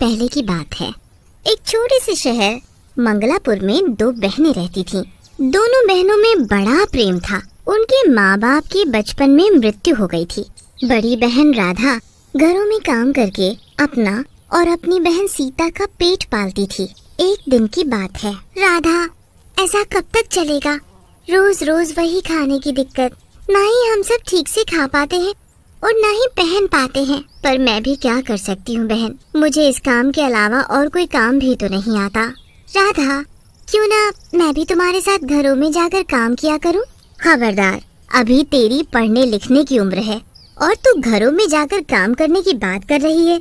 पहले की बात है। एक छोटे से शहर मंगलापुर में दो बहनें रहती थीं। दोनों बहनों में बड़ा प्रेम था। उनके माँ बाप की बचपन में मृत्यु हो गई थी। बड़ी बहन राधा घरों में काम करके अपना और अपनी बहन सीता का पेट पालती थी। एक दिन की बात है। राधा, ऐसा कब तक चलेगा? रोज रोज वही खाने की दिक्कत। ना ही हम सब ठीक से खा पाते हैं और ना ही पहन पाते हैं। पर मैं भी क्या कर सकती हूँ बहन, मुझे इस काम के अलावा और कोई काम भी तो नहीं आता। राधा, क्यों ना मैं भी तुम्हारे साथ घरों में जाकर काम किया करूँ? खबरदार, अभी तेरी पढ़ने लिखने की उम्र है और तू घरों में जाकर काम करने की बात कर रही है।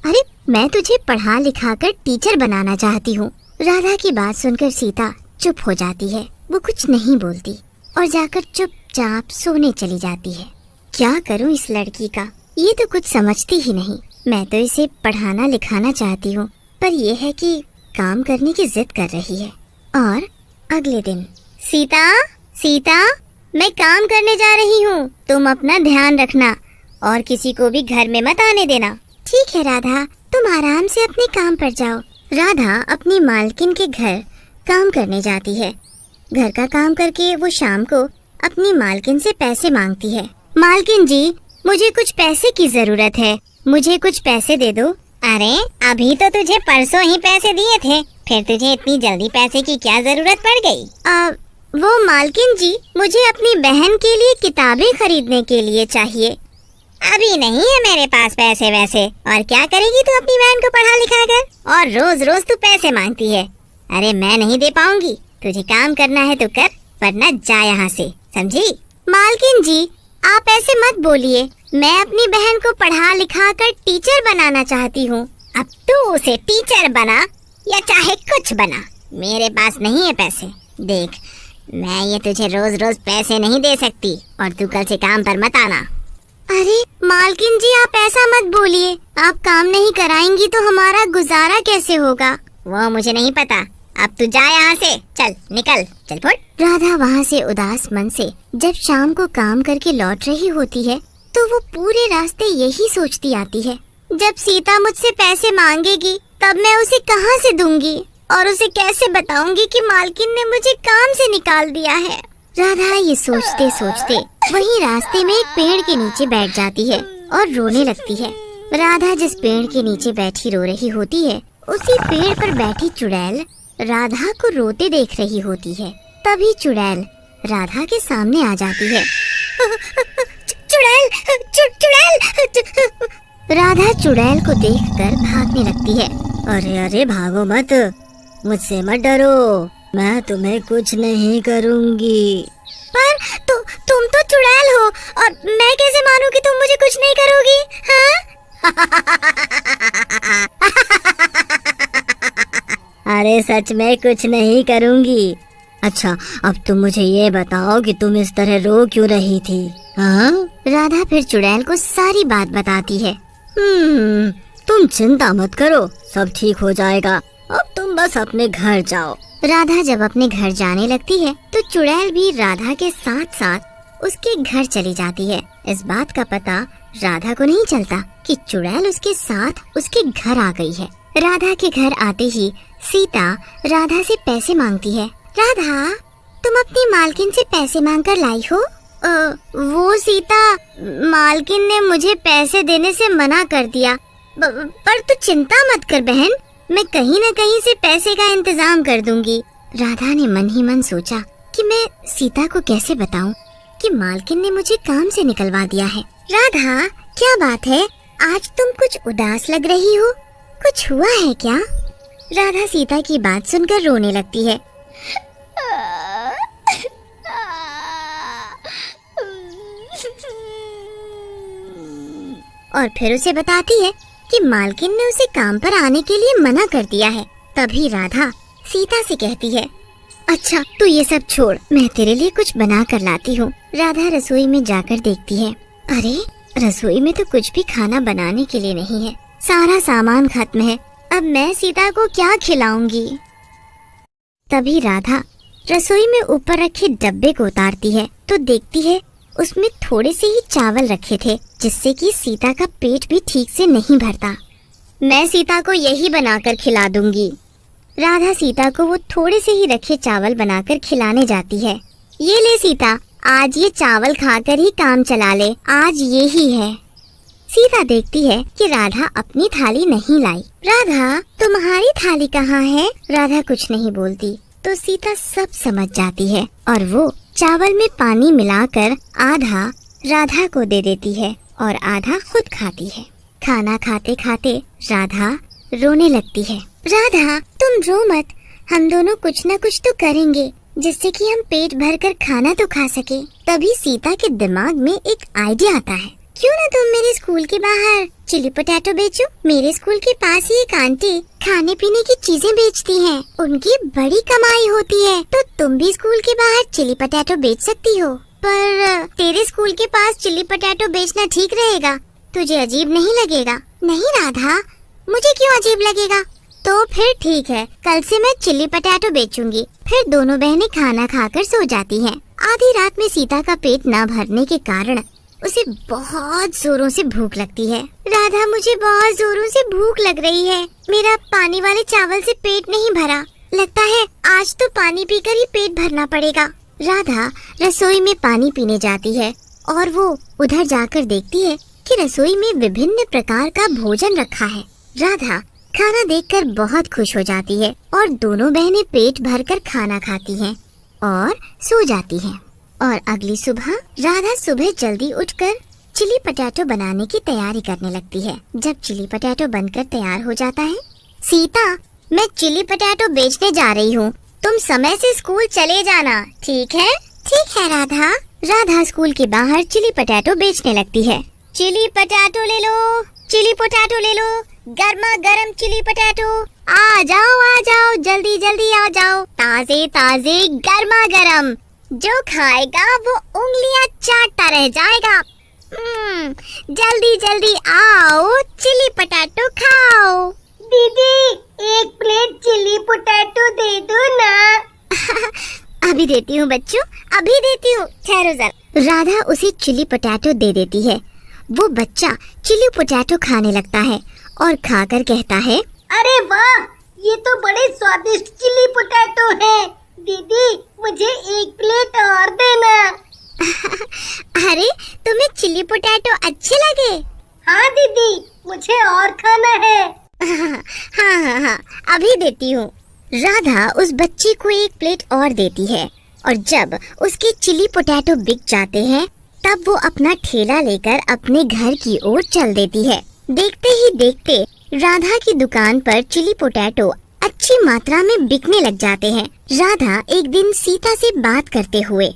अरे, मैं तुझे पढ़ा लिखा कर टीचर बनाना चाहती हूँ। राधा की बात सुनकर सीता चुप हो जाती है। वो कुछ नहीं बोलती और जाकर चुपचाप सोने चली जाती है। क्या करूँ इस लड़की का, ये तो कुछ समझती ही नहीं। मैं तो इसे पढ़ाना लिखाना चाहती हूँ, पर यह है कि काम करने की जिद कर रही है। और अगले दिन, सीता, सीता, मैं काम करने जा रही हूँ, तुम अपना ध्यान रखना और किसी को भी घर में मत आने देना। ठीक है राधा, तुम आराम से अपने काम पर जाओ। राधा अपनी मालकिन के घर काम करने जाती है। घर का काम करके वो शाम को अपनी मालकिन से पैसे मांगती है। मालकिन जी, मुझे कुछ पैसे की जरूरत है, मुझे कुछ पैसे दे दो। अरे, अभी तो तुझे परसों ही पैसे दिए थे, फिर तुझे इतनी जल्दी पैसे की क्या जरूरत पड़ गई? वो मालकिन जी, मुझे अपनी बहन के लिए किताबें खरीदने के लिए चाहिए। अभी नहीं है मेरे पास पैसे वैसे। और क्या करेगी तू अपनी बहन को पढ़ा लिखा कर, और रोज रोज तू पैसे मांगती है। अरे, मैं नहीं दे पाऊंगी, तुझे काम करना है तो कर, वरना जा यहाँ से, समझी? मालकिन जी, आप ऐसे मत बोलिए, मैं अपनी बहन को पढ़ा लिखा कर टीचर बनाना चाहती हूँ। अब तू उसे टीचर बना या चाहे कुछ बना, मेरे पास नहीं है पैसे। देख, मैं ये तुझे रोज रोज पैसे नहीं दे सकती और तू कल से काम पर मत आना। अरे मालकिन जी, आप ऐसा मत बोलिए, आप काम नहीं कराएंगी तो हमारा गुजारा कैसे होगा? वो मुझे नहीं पता, अब तू जा यहाँ से, चल निकल, चल फुट। राधा वहाँ से उदास मन से जब शाम को काम करके लौट रही होती है तो वो पूरे रास्ते यही सोचती आती है, जब सीता मुझसे पैसे मांगेगी तब मैं उसे कहाँ से दूंगी और उसे कैसे बताऊंगी कि मालकिन ने मुझे काम से निकाल दिया है। राधा ये सोचते सोचते वही रास्ते में एक पेड़ के नीचे बैठ जाती है और रोने लगती है। राधा जिस पेड़ के नीचे बैठी रो रही होती है, उसी पेड़ पर बैठी चुड़ैल राधा को रोते देख रही होती है। तभी चुड़ैल राधा के सामने आ जाती है। चुड़ैल, चुड़ैल! राधा चुड़ैल को देखकर भागने लगती है। अरे अरे, भागो मत, मुझसे मत डरो, मैं तुम्हें कुछ नहीं करूँगी। पर तुम तो चुड़ैल हो और मैं कैसे मानूं कि तुम मुझे कुछ नहीं करोगी? हाँ? अरे सच में कुछ नहीं करूँगी। अच्छा, अब तुम मुझे ये बताओ कि तुम इस तरह रो क्यों रही थी? हाँ? राधा फिर चुड़ैल को सारी बात बताती है। तुम चिंता मत करो, सब ठीक हो जाएगा, अब तुम बस अपने घर जाओ। राधा जब अपने घर जाने लगती है तो चुड़ैल भी राधा के साथ साथ उसके घर चली जाती है। इस बात का पता राधा को नहीं चलता कि चुड़ैल उसके साथ उसके घर आ गई है। राधा के घर आते ही सीता राधा से पैसे मांगती है। राधा, तुम अपनी मालकिन से पैसे मांग कर लाई हो? वो सीता, मालकिन ने मुझे पैसे देने से मना कर दिया। पर तू चिंता मत कर बहन, मैं कहीं न कहीं से पैसे का इंतजाम कर दूंगी। राधा ने मन ही मन सोचा कि मैं सीता को कैसे बताऊं कि मालकिन ने मुझे काम से निकलवा दिया है। राधा, क्या बात है, आज तुम कुछ उदास लग रही हो, कुछ हुआ है क्या? राधा सीता की बात सुनकर रोने लगती है। और फिर उसे बताती है कि मालकिन ने उसे काम पर आने के लिए मना कर दिया है। तभी राधा सीता से कहती है, अच्छा तू ये सब छोड़, मैं तेरे लिए कुछ बना कर लाती हूँ। राधा रसोई में जाकर देखती है, अरे रसोई में तो कुछ भी खाना बनाने के लिए नहीं है, सारा सामान खत्म है, अब मैं सीता को क्या खिलाऊंगी? तभी राधा रसोई में ऊपर रखे डब्बे को उतारती है तो देखती है उसमें थोड़े से ही चावल रखे थे, जिससे कि सीता का पेट भी ठीक से नहीं भरता। मैं सीता को यही बनाकर खिला दूंगी। राधा सीता को वो थोड़े से ही रखे चावल बनाकर खिलाने जाती है। ये ले सीता, आज ये चावल खाकर ही काम चला ले, आज ये ही है। सीता देखती है कि राधा अपनी थाली नहीं लाई। राधा, तुम्हारी थाली कहाँ है? राधा कुछ नहीं बोलती तो सीता सब समझ जाती है और वो चावल में पानी मिलाकर आधा राधा को दे देती है और आधा खुद खाती है। खाना खाते खाते राधा रोने लगती है। राधा, तुम रो मत, हम दोनों कुछ न कुछ तो करेंगे जिससे कि हम पेट भरकर खाना तो खा सके। तभी सीता के दिमाग में एक आइडिया आता है। क्यों ना तुम मेरे स्कूल के बाहर चिली पोटैटो बेचो? मेरे स्कूल के पास ही एक आंटी खाने पीने की चीजें बेचती हैं। उनकी बड़ी कमाई होती है, तो तुम भी स्कूल के बाहर चिली पोटैटो बेच सकती हो। पर तेरे स्कूल के पास चिली पोटैटो बेचना ठीक रहेगा? तुझे अजीब नहीं लगेगा? नहीं राधा, मुझे क्यों अजीब लगेगा? तो फिर ठीक है, कल से मैं चिली पोटैटो बेचूंगी। फिर दोनों बहनें खाना खाकर सो जाती हैं। आधी रात में सीता का पेट न भरने के कारण उसे बहुत जोरों से भूख लगती है। राधा, मुझे बहुत जोरों से भूख लग रही है। मेरा पानी वाले चावल से पेट नहीं भरा। लगता है आज तो पानी पीकर ही पेट भरना पड़ेगा। राधा रसोई में पानी पीने जाती है और वो उधर जाकर देखती है कि रसोई में विभिन्न प्रकार का भोजन रखा है। राधा खाना देखकर बहुत खुश हो जाती है और दोनों बहनें पेट भरकर खाना खाती हैं और सो जाती हैं। और अगली सुबह राधा सुबह जल्दी उठकर चिली पोटैटो बनाने की तैयारी करने लगती है। जब चिली पोटैटो बनकर तैयार हो जाता है, सीता, मैं चिली पोटैटो बेचने जा रही हूँ, तुम समय से स्कूल चले जाना, ठीक है? ठीक है राधा। राधा स्कूल के बाहर चिली पोटैटो बेचने लगती है। चिली पोटैटो ले लो, चिली पोटैटो ले लो, गर्मा गर्म चिली पोटैटो, आ जाओ जल्दी जल्दी आ जाओ, ताजे ताजे गर्मा गर्म, जो खाएगा वो उंगलियां चाटता रह जाएगा। जल्दी जल्दी आओ, चिली पोटैटो खाओ। दीदी, एक प्लेट चिली पोटैटो दे दो ना। अभी देती हूँ बच्चों, अभी देती हूँ, ठहरो जरा। राधा उसे चिली पोटैटो दे देती है। वो बच्चा चिली पोटैटो खाने लगता है और खाकर कहता है, अरे वाह, ये तो बड़े स्वादिष्ट चिली पोटैटो है। दीदी, मुझे एक प्लेट और देना। अरे, तुम्हें चिली पोटैटो अच्छे लगे? हाँ दीदी, मुझे और खाना है। हाँ, अभी देती हूँ। राधा उस बच्चे को एक प्लेट और देती है और जब उसके चिली पोटैटो बिक जाते हैं, तब वो अपना ठेला लेकर अपने घर की ओर चल देती है। देखते ही देखते राधा की दुकान पर चिली पोटैटो अच्छी मात्रा में बिकने लग जाते हैं। राधा एक दिन सीता से बात करते हुए,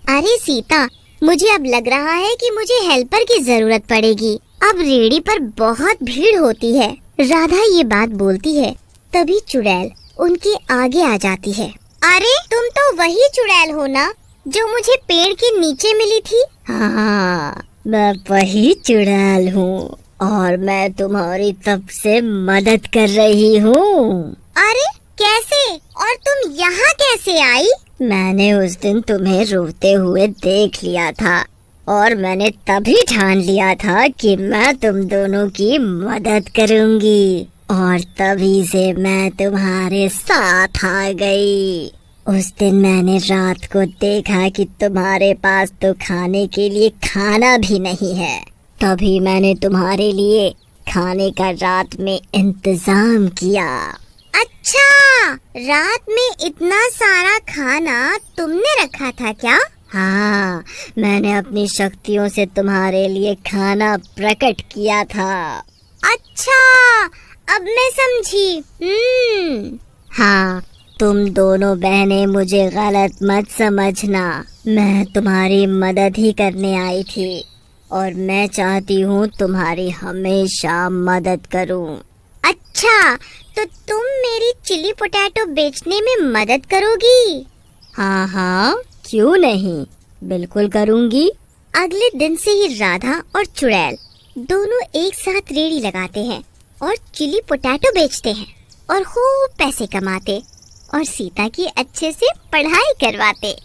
अरे सीता, मुझे अब लग रहा है कि मुझे हेल्पर की जरूरत पड़ेगी। अब रेहड़ी पर बहुत भीड़ होती है। राधा ये बात बोलती है, तभी चुड़ैल उनके आगे आ जाती है। अरे, तुम तो वही चुड़ैल हो ना जो मुझे पेड़ के नीचे मिली थी? हाँ, मैं वही चुड़ैल हूँ और मैं तुम्हारी तब से मदद कर रही हूँ। अरे कैसे? और तुम यहाँ कैसे आई? मैंने उस दिन तुम्हें रोते हुए देख लिया था और मैंने तभी ठान लिया था कि मैं तुम दोनों की मदद करूँगी और तभी से मैं तुम्हारे साथ आ गई। उस दिन मैंने रात को देखा कि तुम्हारे पास तो खाने के लिए खाना भी नहीं है, तभी मैंने तुम्हारे लिए खाने का रात में इंतजाम किया। अच्छा, रात में इतना सारा खाना तुमने रखा था क्या? हाँ, मैंने अपनी शक्तियों से तुम्हारे लिए खाना प्रकट किया था। अच्छा, अब मैं समझी। हाँ, तुम दोनों बहनें मुझे गलत मत समझना। मैं तुम्हारी मदद ही करने आई थी और मैं चाहती हूँ तुम्हारी हमेशा मदद करूँ। अच्छा, तो तुम मेरी चिली पोटैटो बेचने में मदद करोगी? हाँ हाँ, क्यों नहीं, बिल्कुल करूँगी। अगले दिन से ही राधा और चुड़ैल दोनों एक साथ रेड़ी लगाते हैं और चिली पोटैटो बेचते हैं और खूब पैसे कमाते और सीता की अच्छे से पढ़ाई करवाते।